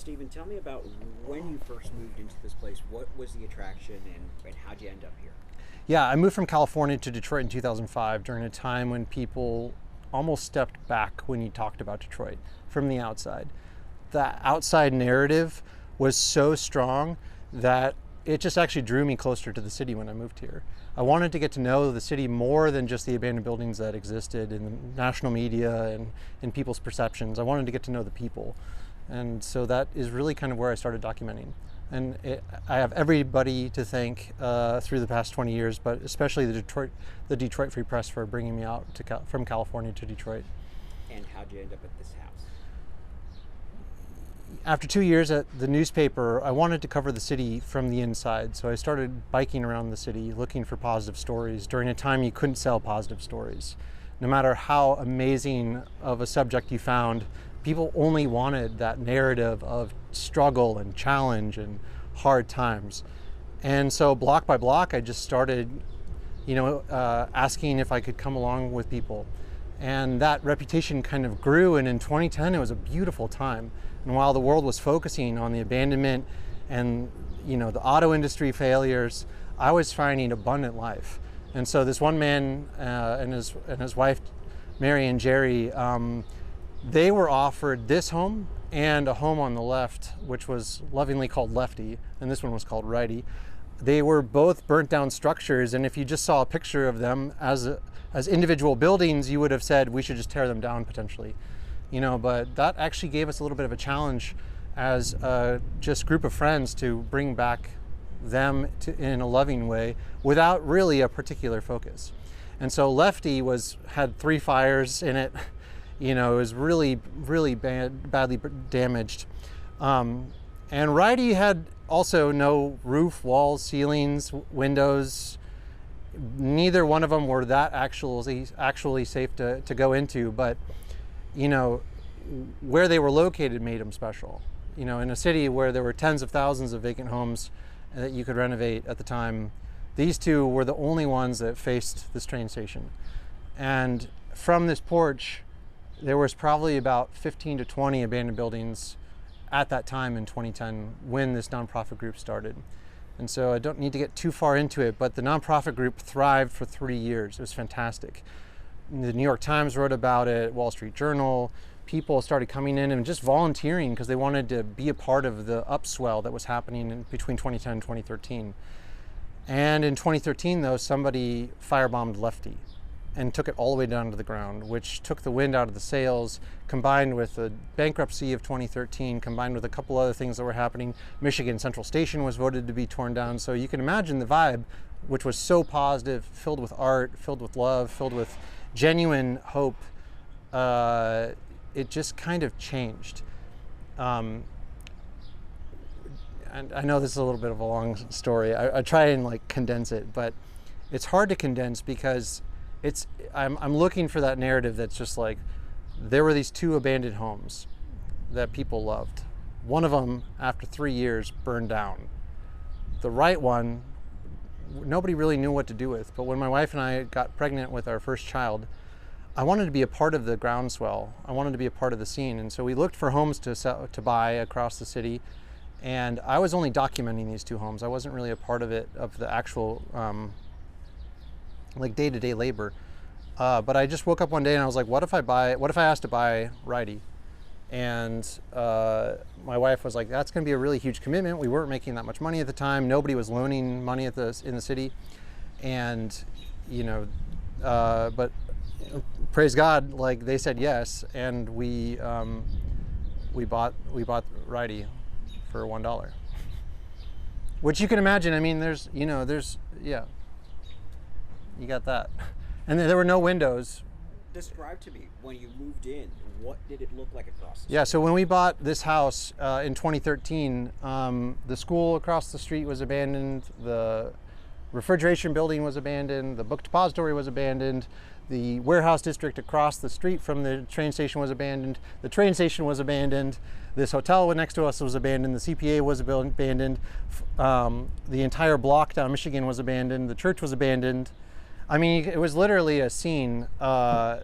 Stephen, tell me about when you first moved into this place. What was the attraction, and how'd you end up here? Yeah, I moved from California to Detroit in 2005 during a time when people almost stepped back when you talked about Detroit from the outside. The outside narrative was so strong that it just actually drew me closer to the city when I moved here. I wanted to get to know the city more than just the abandoned buildings that existed in the national media and in people's perceptions. I wanted to get to know the people. And so that is really kind of where I started documenting. And I have everybody to thank through the past 20 years, but especially the Detroit Free Press for bringing me out from California to Detroit. And how'd you end up at this house? After 2 years at the newspaper, I wanted to cover the city from the inside. So I started biking around the city looking for positive stories during a time you couldn't sell positive stories. No matter how amazing of a subject you found, people only wanted that narrative of struggle and challenge and hard times. And so block by block, I just started, asking if I could come along with people. And that reputation kind of grew, and in 2010, it was a beautiful time. And while the world was focusing on the abandonment and, the auto industry failures, I was finding abundant life. And so this one man and his wife, Mary and Jerry, they were offered this home and a home on the left, which was lovingly called Lefty, and this one was called Righty. They were both burnt down structures, and if you just saw a picture of them as individual buildings, you would have said we should just tear them down potentially. But that actually gave us a little bit of a challenge as a just group of friends to bring back them in a loving way without really a particular focus. And so Lefty had 3 fires in it. It was really, really badly damaged. And Righty had also no roof, walls, ceilings, windows. Neither one of them were that actually safe to go into, but where they were located made them special. In a city where there were tens of thousands of vacant homes that you could renovate at the time, these 2 were the only ones that faced this train station. And from this porch, there was probably about 15 to 20 abandoned buildings at that time in 2010 when this nonprofit group started. And so I don't need to get too far into it, but the nonprofit group thrived for 3 years. It was fantastic. The New York Times wrote about it, Wall Street Journal. People started coming in and just volunteering because they wanted to be a part of the upswell that was happening between 2010 and 2013. And in 2013, though, somebody firebombed Lefty and took it all the way down to the ground, which took the wind out of the sails, combined with the bankruptcy of 2013, combined with a couple other things that were happening. Michigan Central Station was voted to be torn down. So you can imagine the vibe, which was so positive, filled with art, filled with love, filled with genuine hope. It just kind of changed. And I know this is a little bit of a long story. I try and condense it, but it's hard to condense because I'm looking for that narrative that's just there were these 2 abandoned homes that people loved. One of them, after 3 years, burned down. The right one, nobody really knew what to do with. But when my wife and I got pregnant with our first child, I wanted to be a part of the groundswell. I wanted to be a part of the scene. And so we looked for homes to buy across the city. And I was only documenting these 2 homes. I wasn't really a part of the actual day-to-day labor. But I just woke up one day and I was like, what if I asked to buy Righty? And my wife was like, that's gonna be a really huge commitment. We weren't making that much money at the time. Nobody was loaning money in the city. And, but praise God, they said yes. And we bought Righty for $1. Which you can imagine, yeah. You got that. And there were no windows. Describe to me, when you moved in, what did it look like across the street? Yeah, so when we bought this house in 2013, the school across the street was abandoned, the refrigeration building was abandoned, the book depository was abandoned, the warehouse district across the street from the train station was abandoned, the train station was abandoned, this hotel next to us was abandoned, the CPA was abandoned, the entire block down Michigan was abandoned, the church was abandoned. I mean, it was literally a scene that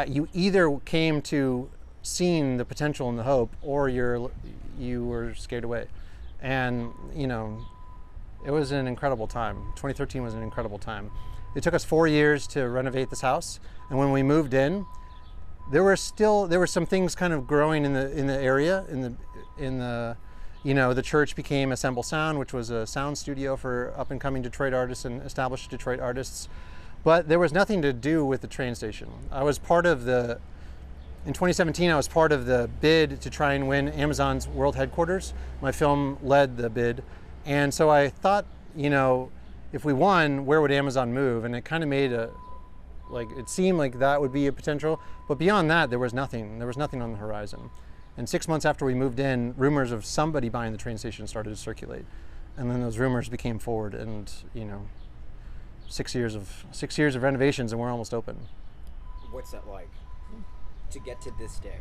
you either came to seen the potential and the hope, or you were scared away. And you know, it was an incredible time. 2013 was an incredible time. It took us 4 years to renovate this house, and when we moved in, there were some things kind of growing in the area. You know, the church became Assemble Sound, which was a sound studio for up and coming Detroit artists and established Detroit artists. But there was nothing to do with the train station. In 2017, I was part of the bid to try and win Amazon's world headquarters. My film led the bid. And so I thought, you know, if we won, where would Amazon move? And it kind of made it seemed like that would be a potential. But beyond that, there was nothing. There was nothing on the horizon. And 6 months after we moved in, rumors of somebody buying the train station started to circulate. And then those rumors became forward, and, you know, 6 years of renovations, and we're almost open. What's that like to get to this day?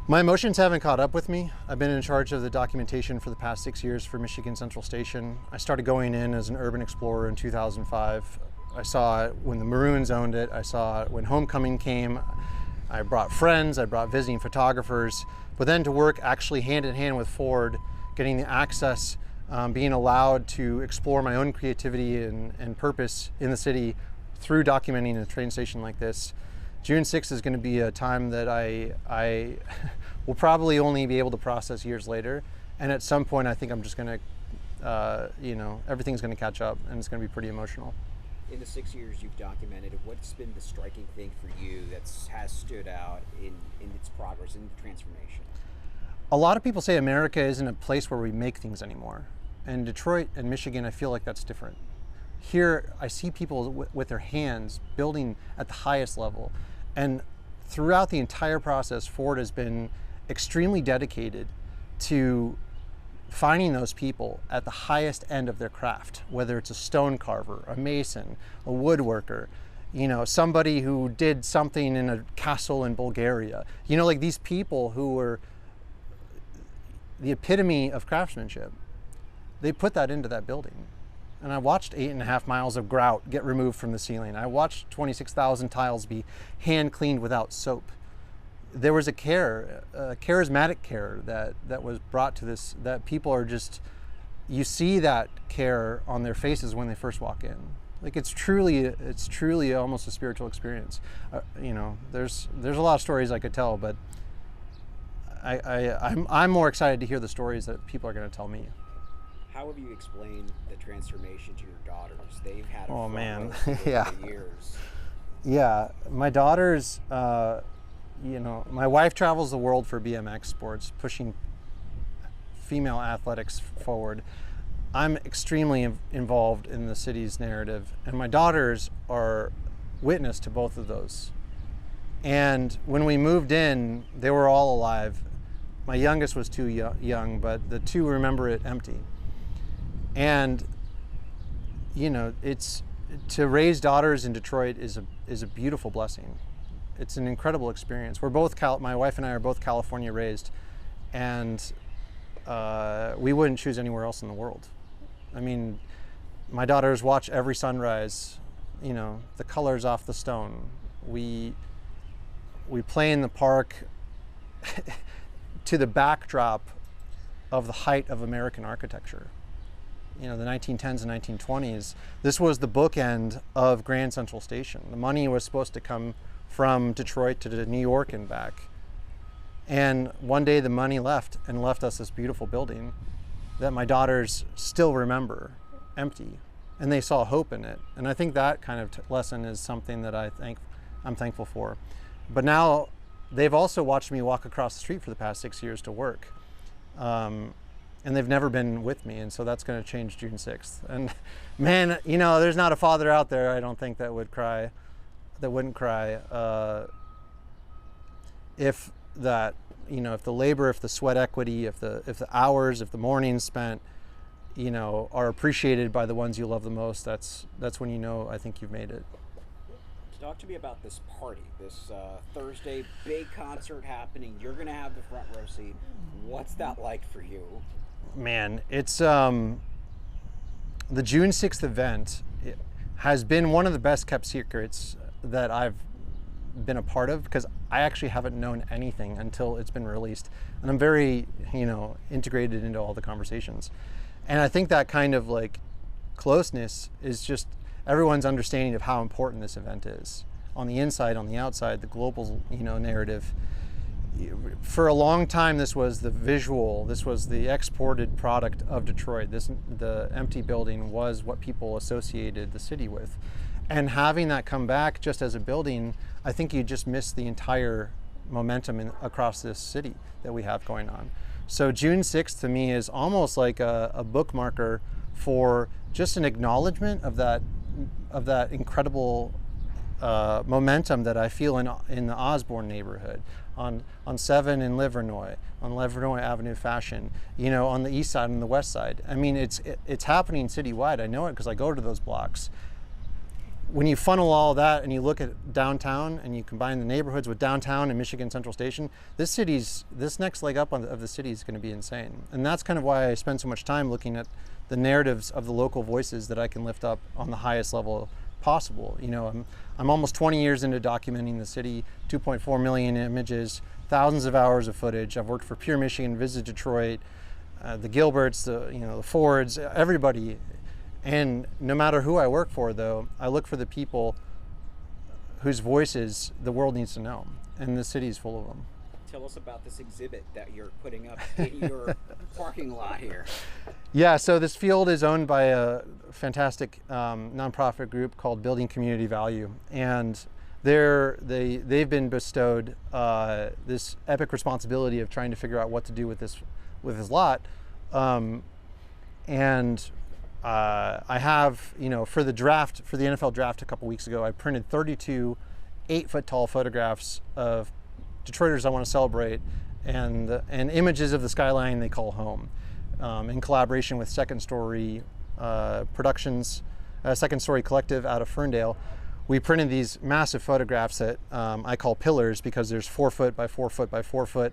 My emotions haven't caught up with me. I've been in charge of the documentation for the past 6 years for Michigan Central Station. I started going in as an urban explorer in 2005. I saw it when the Maroons owned it. I saw it when Homecoming came. I brought friends, I brought visiting photographers, but then to work actually hand in hand with Ford, getting the access, being allowed to explore my own creativity and purpose in the city through documenting a train station like this. June 6th is going to be a time that I will probably only be able to process years later. And at some point, I think I'm just going to, you know, everything's going to catch up, and it's going to be pretty emotional. In the 6 years you've documented, what's been the striking thing for you that has stood out in its progress, in the transformation? A lot of people say America isn't a place where we make things anymore. And Detroit and Michigan, I feel like that's different. Here, I see people with their hands building at the highest level. And throughout the entire process, Ford has been extremely dedicated to finding those people at the highest end of their craft, whether it's a stone carver, a mason, a woodworker, you know, somebody who did something in a castle in Bulgaria. You know, like these people who were the epitome of craftsmanship, they put that into that building. And I watched 8.5 miles of grout get removed from the ceiling. I watched 26,000 tiles be hand cleaned without soap. There was a charismatic care that was brought to this, that people are just, you see that care on their faces when they first walk in. Like it's truly almost a spiritual experience. You know, there's a lot of stories I could tell, but I'm more excited to hear the stories that people are going to tell me. How have you explained the transformation to your daughters? They've had a man, yeah, for years. Yeah, my daughters. You know, my wife travels the world for BMX sports, pushing female athletics forward. I'm extremely involved in the city's narrative, and my daughters are witness to both of those. And when we moved in, they were all alive. My youngest was too young, but the two remember it empty. And, you know, to raise daughters in Detroit is a beautiful blessing. It's an incredible experience. We're both, my wife and I are both California raised, and we wouldn't choose anywhere else in the world. I mean, my daughters watch every sunrise, you know, the colors off the stone. We play in the park to the backdrop of the height of American architecture. You know, the 1910s and 1920s. This was the bookend of Grand Central Station. The money was supposed to come from Detroit to New York and back. And one day the money left and left us this beautiful building that my daughters still remember empty, and they saw hope in it. And I think that kind of lesson is something that I'm thankful for. But now they've also watched me walk across the street for the past 6 years to work. And they've never been with me, and so that's going to change June 6th. And man, you know, there's not a father out there, I don't think, that wouldn't cry if that, you know, if the labor, if the sweat equity, if the hours, if the mornings spent, you know, are appreciated by the ones you love the most, that's when you know, I think you've made it. Talk to me about this party, this Thursday big concert happening. You're going to have the front row seat. What's that like for you? Man, it's the June 6th event has been one of the best kept secrets that I've been a part of, because I actually haven't known anything until it's been released, and I'm very, integrated into all the conversations. And I think that kind of like closeness is just everyone's understanding of how important this event is, on the inside, on the outside, the global, narrative. For a long time, this was the visual, this was the exported product of Detroit. The empty building was what people associated the city with. And having that come back just as a building, I think you just miss the entire momentum across this city that we have going on. So June 6th to me is almost like a bookmarker for just an acknowledgement of that incredible momentum that I feel in the Osborne neighborhood, on 7 in Livernois, on Livernois Avenue Fashion, on the east side and the west side. I mean, it's happening citywide. I know it because I go to those blocks. When you funnel all that and you look at downtown and you combine the neighborhoods with downtown and Michigan Central Station, this next leg up of the city is going to be insane. And that's kind of why I spend so much time looking at the narratives of the local voices that I can lift up on the highest level possible. I'm almost 20 years into documenting the city, 2.4 million images, thousands of hours of footage. I've worked for Pure Michigan, Visit Detroit, the Gilberts, the Fords, everybody. And no matter who I work for, though, I look for the people whose voices the world needs to know, and the city is full of them. Tell us about this exhibit that you're putting up in your parking lot here. Yeah, so this field is owned by a fantastic nonprofit group called Building Community Value, and they've been bestowed this epic responsibility of trying to figure out what to do with this lot, and I have, for the NFL draft a couple weeks ago, I printed 32 8-foot tall photographs of Detroiters I want to celebrate, and images of the skyline they call home, in collaboration with Second Story Productions, Second Story Collective out of Ferndale. We printed these massive photographs that I call pillars, because there's 4 foot by 4 foot by 4 foot,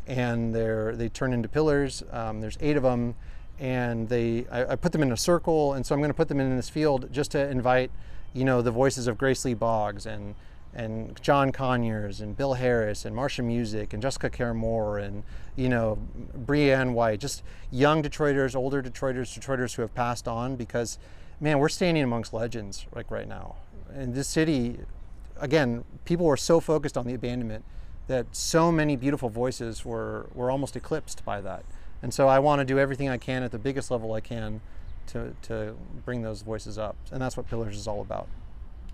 and they turn into pillars. There's 8 of them, and I put them in a circle, and so I'm going to put them in this field just to invite, the voices of Grace Lee Boggs and John Conyers and Bill Harris and Marcia Music and Jessica Care Moore and Breanne White, just young Detroiters, older Detroiters who have passed on, because man, we're standing amongst legends like right now. In this city, again, people were so focused on the abandonment that so many beautiful voices were almost eclipsed by that. And so I want to do everything I can at the biggest level I can to bring those voices up. And that's what Pillars is all about.